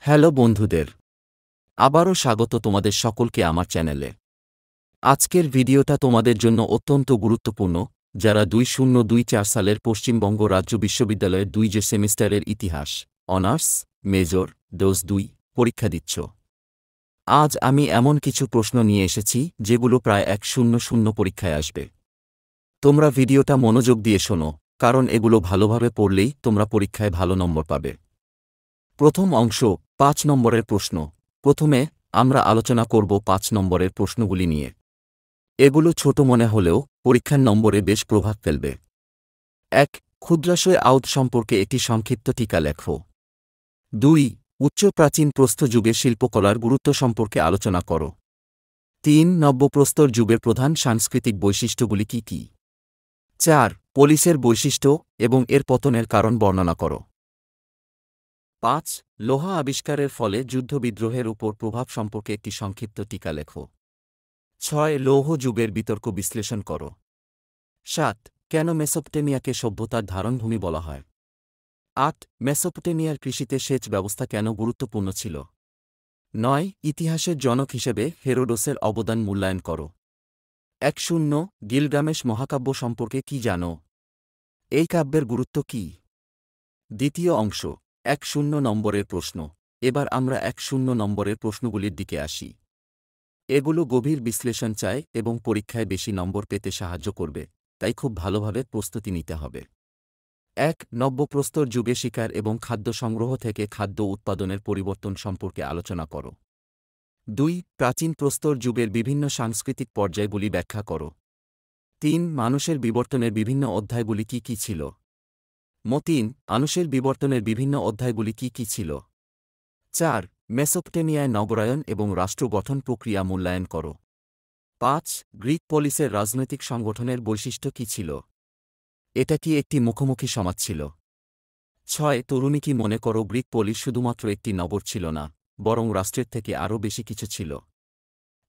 Hello বন্ধুদের, আবারও স্বাগত তোমাদের সকলকে আমার চ্যানেলে। আজকের ভিডিওটা তোমাদের জন্য অত্যন্ত গুরুত্বপূর্ণ যারা 2024 সালের পশ্চিমবঙ্গ রাজ্য বিশ্ববিদ্যালয়ের 2 সেমিস্টারের ইতিহাস, অনার্স, মেজর, ডোজ 2 পরীক্ষা দিচ্ছ। আজ আমি এমন কিছু প্রশ্ন নিয়ে এসেছি যেগুলো প্রায় 100 পরীক্ষায় আসবে। তোমরা ভিডিওটা মনোযোগ দিয়ে শোনো, কারণ এগুলো ভালোভাবে পড়লেই তোমরা পরীক্ষায় ভালো নম্বর পাবে। প্রথম অংশ, 5 নম্বরের প্রশ্ন। প্রথমে আমরা আলোচনা করব 5 নম্বরের প্রশ্নগুলি নিয়ে। এগুলো ছোট মনে হলেও পরীক্ষার নম্বরে বেশ প্রভাব ফেলবে। 1. ক্ষুদ্রাশয় আউট সম্পর্কে একটি সংক্ষিপ্ত টিকা লেখো। 2. উচ্চ প্রাচীন প্রস্তর যুগের শিল্পকলার গুরুত্ব সম্পর্কে আলোচনা করো। 3. নব্যপ্রস্তর যুগের প্রধান সাংস্কৃতিক বৈশিষ্ট্যগুলি কী কী? 4. পোলিসের বৈশিষ্ট্য এবং এর পতনের কারণ বর্ণনা করো। 5. লোহা আবিষ্কারের ফলে যুদ্ধবিদ্রোহের উপর প্রভাব সম্পর্কে একটি সংক্ষিপ্ত টিকা লেখো। 6. লৌহ যুগের বিতর্ক বিশ্লেষণ করো। 7. কেন মেসোপটেমিয়াকে সভ্যতার ধারণভূমি বলা হয়? 8. মেসোপটেমিয়ার কৃষিতে সেচ ব্যবস্থা কেন গুরুত্বপূর্ণ ছিল? 9. ইতিহাসের জনক হিসেবে হেরোডোসের অবদান মূল্যায়ন করো। 10. গিলগামেশ মহাকাব্য সম্পর্কে কি জানো? এই কাব্যের গুরুত্ব কী? দ্বিতীয় অংশ, 10 নম্বরের প্রশ্ন। এবার আমরা 10 নম্বরের প্রশ্নগুলির দিকে আসি। এগুলো গভীর বিশ্লেষণ চায় এবং পরীক্ষায় বেশি নম্বর পেতে সাহায্য করবে, তাই খুব ভালোভাবে প্রস্তুতি নিতে হবে। 1. নব্যপ্রস্তর যুগে শিকার এবং খাদ্য সংগ্রহ থেকে খাদ্য উৎপাদনের পরিবর্তন সম্পর্কে আলোচনা করো। 2. প্রাচীন প্রস্তর যুগের বিভিন্ন সাংস্কৃতিক পর্যায়গুলি ব্যাখ্যা করো। 3. মানুষের বিবর্তনের বিভিন্ন অধ্যায়গুলি কী কী ছিল? 3. মানুষের বিবর্তনের বিভিন্ন অধ্যায়গুলি কী কী ছিল? 4. মেসোপটেমিয়ায় নগরায়ন এবং রাষ্ট্র গঠন প্রক্রিয়া মূল্যায়ন করো। 5. গ্রিক পলিসের রাজনৈতিক সংগঠনের বৈশিষ্ট্য কী ছিল? এটা কি একটি মুখোমুখি সমাজ ছিল? 6. তরুণী কি মনে করো গ্রিক পলিস শুধুমাত্র একটি নগর ছিল না, বরং রাষ্ট্রের থেকে আরও বেশি কিছু ছিল?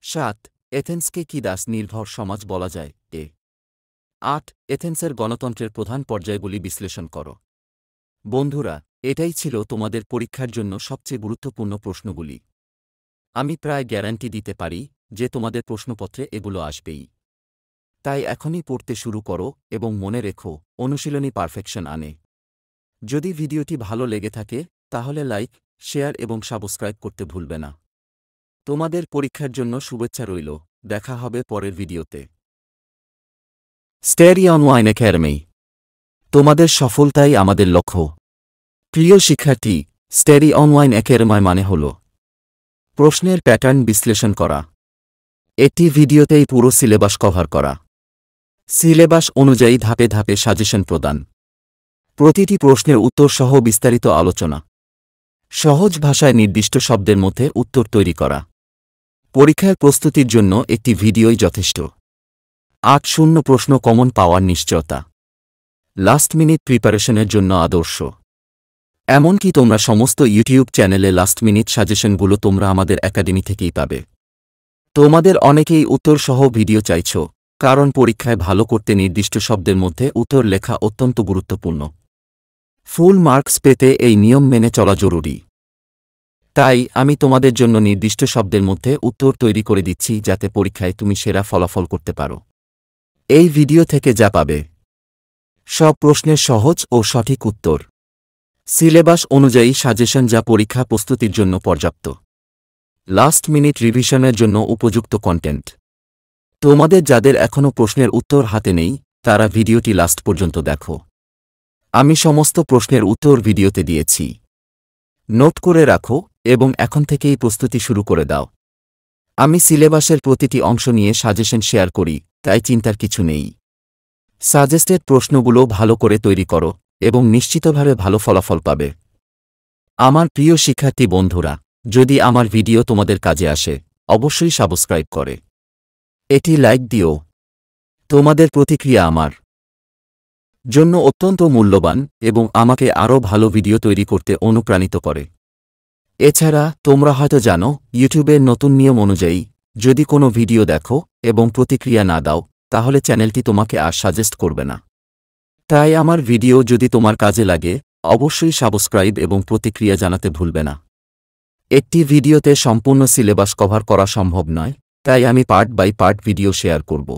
7. এথেন্সকে কি দাস নির্ভর সমাজ বলা যায়? 8. এথেন্সের গণতন্ত্রের প্রধান পর্যায়গুলি বিশ্লেষণ করো। বন্ধুরা, এটাই ছিল তোমাদের পরীক্ষার জন্য সবচেয়ে গুরুত্বপূর্ণ প্রশ্নগুলি। আমি প্রায় গ্যারান্টি দিতে পারি যে তোমাদের প্রশ্নপত্রে এগুলো আসবেই। তাই এখনই পড়তে শুরু করো এবং মনে রেখো, অনুশীলনী পারফেকশন আনে। যদি ভিডিওটি ভালো লেগে থাকে তাহলে লাইক, শেয়ার এবং সাবস্ক্রাইব করতে ভুলবে না। তোমাদের পরীক্ষার জন্য শুভেচ্ছা রইল। দেখা হবে পরের ভিডিওতে। স্টাডি অনলাইন একাডেমি, তোমাদের সফলতাই আমাদের লক্ষ্য। প্রিয় শিক্ষার্থী, স্টাডি অনলাইন একাডেমি মানে হল প্রশ্নের প্যাটার্ন বিশ্লেষণ করা। একটি ভিডিওতেই পুরো সিলেবাস কভার করা। সিলেবাস অনুযায়ী ধাপে ধাপে সাজেশন প্রদান। প্রতিটি প্রশ্নের উত্তর সহ বিস্তারিত আলোচনা। সহজ ভাষায় নির্দিষ্ট শব্দের মধ্যে উত্তর তৈরি করা। পরীক্ষার প্রস্তুতির জন্য একটি ভিডিওই যথেষ্ট। 8 প্রশ্ন কমন পাওয়ার নিশ্চয়তা। লাস্ট মিনিট প্রিপারেশনের জন্য আদর্শ। এমনকি তোমরা সমস্ত ইউটিউব চ্যানেলে লাস্ট মিনিট সাজেশনগুলো তোমরা আমাদের একাডেমি থেকেই পাবে। তোমাদের অনেকেই উত্তর সহ ভিডিও চাইছ, কারণ পরীক্ষায় ভালো করতে নির্দিষ্ট শব্দের মধ্যে উত্তর লেখা অত্যন্ত গুরুত্বপূর্ণ। ফুল মার্কস পেতে এই নিয়ম মেনে চলা জরুরি। তাই আমি তোমাদের জন্য নির্দিষ্ট শব্দের মধ্যে উত্তর তৈরি করে দিচ্ছি যাতে পরীক্ষায় তুমি সেরা ফলাফল করতে পারো। এই ভিডিও থেকে যা পাবে সব প্রশ্নের সহজ ও সঠিক উত্তর। সিলেবাস অনুযায়ী সাজেশন যা পরীক্ষা প্রস্তুতির জন্য পর্যাপ্ত। লাস্ট মিনিট রিভিশনের জন্য উপযুক্ত কন্টেন্ট। তোমাদের যাদের এখনও প্রশ্নের উত্তর হাতে নেই তারা ভিডিওটি লাস্ট পর্যন্ত দেখো। আমি সমস্ত প্রশ্নের উত্তর ভিডিওতে দিয়েছি। নোট করে রাখো এবং এখন থেকেই প্রস্তুতি শুরু করে দাও। আমি সিলেবাসের প্রতিটি অংশ নিয়ে সাজেশন শেয়ার করি, তাই চিন্তার কিছু নেই। সাজেস্টেড প্রশ্নগুলো ভালো করে তৈরি করো এবং নিশ্চিতভাবে ভালো ফলাফল পাবে। আমার প্রিয় শিক্ষার্থী বন্ধুরা, যদি আমার ভিডিও তোমাদের কাজে আসে অবশ্যই সাবস্ক্রাইব করে এটি লাইক দিও। তোমাদের প্রতিক্রিয়া আমার জন্য অত্যন্ত মূল্যবান এবং আমাকে আরও ভালো ভিডিও তৈরি করতে অনুপ্রাণিত করে। এছাড়া তোমরা হয়তো জানো, ইউটিউবের নতুন নিয়ম অনুযায়ী যদি কোনো ভিডিও দেখো এবং প্রতিক্রিয়া না দাও তাহলে চ্যানেলটি তোমাকে আর সাজেস্ট করবে না। তাই আমার ভিডিও যদি তোমার কাজে লাগে অবশ্যই সাবস্ক্রাইব এবং প্রতিক্রিয়া জানাতে ভুলবে না। একটি ভিডিওতে সম্পূর্ণ সিলেবাস কভার করা সম্ভব নয়, তাই আমি part by part video share করব।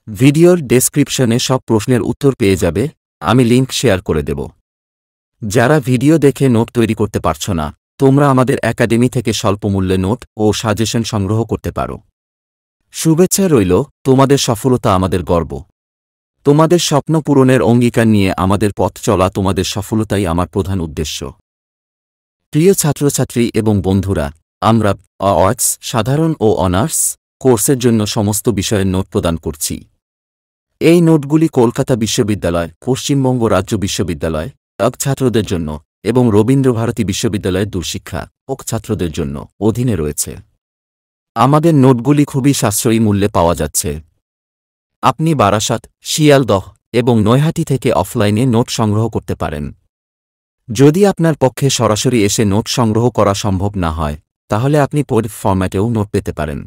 ভিডিওর ডেসক্রিপশনে সব প্রশ্নের উত্তর পেয়ে যাবে, আমি লিংক শেয়ার করে দেব। যারা ভিডিও দেখে নোট তৈরি করতে পারছো না, তোমরা আমাদের একাডেমি থেকে স্বল্পমূল্যে নোট ও সাজেশন সংগ্রহ করতে পারো। শুভেচ্ছা রইল, তোমাদের সফলতা আমাদের গর্ব। তোমাদের স্বপ্ন পূরণের অঙ্গীকার নিয়ে আমাদের পথ চলা, তোমাদের সফলতাই আমার প্রধান উদ্দেশ্য। প্রিয় ছাত্রছাত্রী এবং বন্ধুরা, আমরা আর্টস, সাধারণ ও অনার্স কোর্সের জন্য সমস্ত বিষয়ের নোট প্রদান করছি। এই নোটগুলি কলকাতা বিশ্ববিদ্যালয়, পশ্চিমবঙ্গ রাজ্য বিশ্ববিদ্যালয় ছাত্রদের জন্য এবং রবীন্দ্রভারতী বিশ্ববিদ্যালয়ের দূরশিক্ষা ছাত্রদের জন্য অধীনে রয়েছে। আমাদের নোটগুলি খুবই সাশ্রয়ী মূল্যে পাওয়া যাচ্ছে। আপনি বারাসাত, শিয়ালদহ এবং নৈহাটি থেকে অফলাইনে নোট সংগ্রহ করতে পারেন। যদি আপনার পক্ষে সরাসরি এসে নোট সংগ্রহ করা সম্ভব না হয়, তাহলে আপনি পিডিএফ ফরম্যাটেও নোট পেতে পারেন।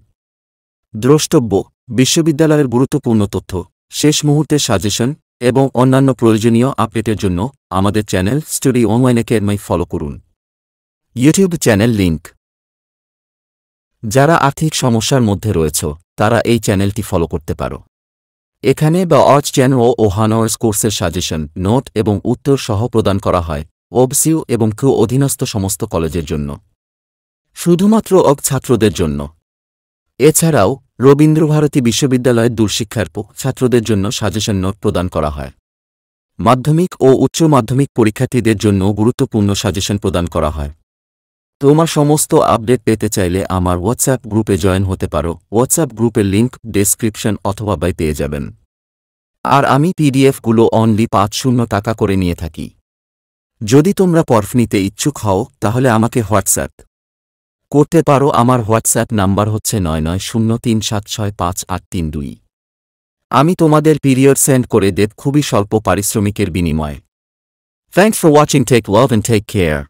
দ্রষ্টব্য: বিশ্ববিদ্যালয়ের গুরুত্বপূর্ণ তথ্য, শেষ মুহূর্তের সাজেশন এবং অন্যান্য প্রয়োজনীয় আপডেটের জন্য আমাদের channel study online academy follow করুন। ইউটিউব চ্যানেল লিংক: যারা আর্থিক সমস্যার মধ্যে রয়েছে তারা এই চ্যানেলটি ফলো করতে পারো। এখানে আর্টস চ্যানেল ও অনার্স কোর্সের সাজেশন, নোট এবং উত্তর সহ প্রদান করা হয় ওবসিউ এবং কিউ অধীনস্থ সমস্ত কলেজের জন্য, শুধুমাত্র ছাত্রদের জন্য। এছাড়াও রবীন্দ্রভারতী বিশ্ববিদ্যালয়ের দূরশিক্ষার ছাত্রদের জন্য সাজেশন নোট প্রদান করা হয়। মাধ্যমিক ও উচ্চ মাধ্যমিক পরীক্ষার্থীদের জন্য গুরুত্বপূর্ণ সাজেশন প্রদান করা হয়। তোমার সমস্ত আপডেট পেতে চাইলে আমার হোয়াটসঅ্যাপ গ্রুপে জয়েন হতে পারো। হোয়াটসঅ্যাপ গ্রুপের লিংক ডেসক্রিপশন অথবা বাই পেয়ে যাবেন। আর আমি পিডিএফগুলো অনলি ৫০ টাকা করে নিয়ে থাকি। যদি তোমরা পরফ নিতে ইচ্ছুক হও তাহলে আমাকে হোয়াটসঅ্যাপ করতে পারো। আমার হোয়াটসঅ্যাপ নাম্বার হচ্ছে 9903765832। আমি তোমাদের পিডিএফ সেন্ড করে দেব খুবই স্বল্প পারিশ্রমিকের বিনিময়ে। Thanks for watching. Take love and take care.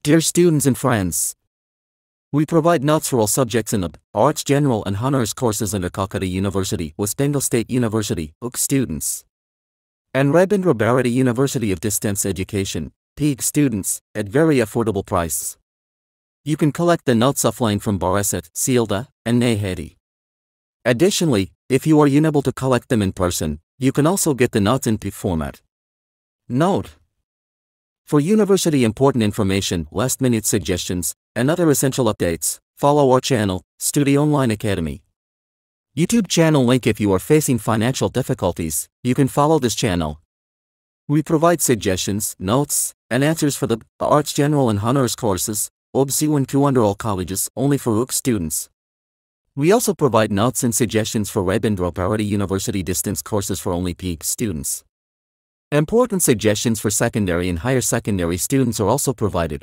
Dear students and friends, we provide notes for all subjects in the Arts General and Honors courses under Calcutta University, West Bengal State University, UC students, and Rabindra Bharati University of Distance Education, PEG students, at very affordable prices. You can collect the notes offline from Barasat, Sealdah, and Neyhedi. Additionally, if you are unable to collect them in person, you can also get the notes in PDF format. Note: for university important information, last-minute suggestions, and other essential updates, follow our channel, Study Online Academy. YouTube channel link. If you are facing financial difficulties, you can follow this channel. We provide suggestions, notes, and answers for the Arts General and Honors courses, OBC and Q under all colleges, only for UC students. We also provide notes and suggestions for Rabindra Bharati University distance courses for only PEG students. Important suggestions for secondary and higher secondary students are also provided.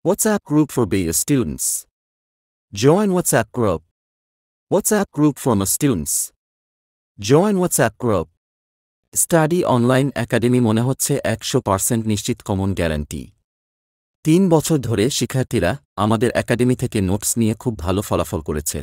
WhatsApp group for BA students. Join WhatsApp group. WhatsApp group for MA students. Join WhatsApp group. Study Online Academy মনে হচ্ছে 100% নিশ্চিত common guarantee. 3 বছর ধরে শিক্ষার্থীরা আমাদের academy থেকে notes নিয়ে খুব ভালো ফলাফল করেছে।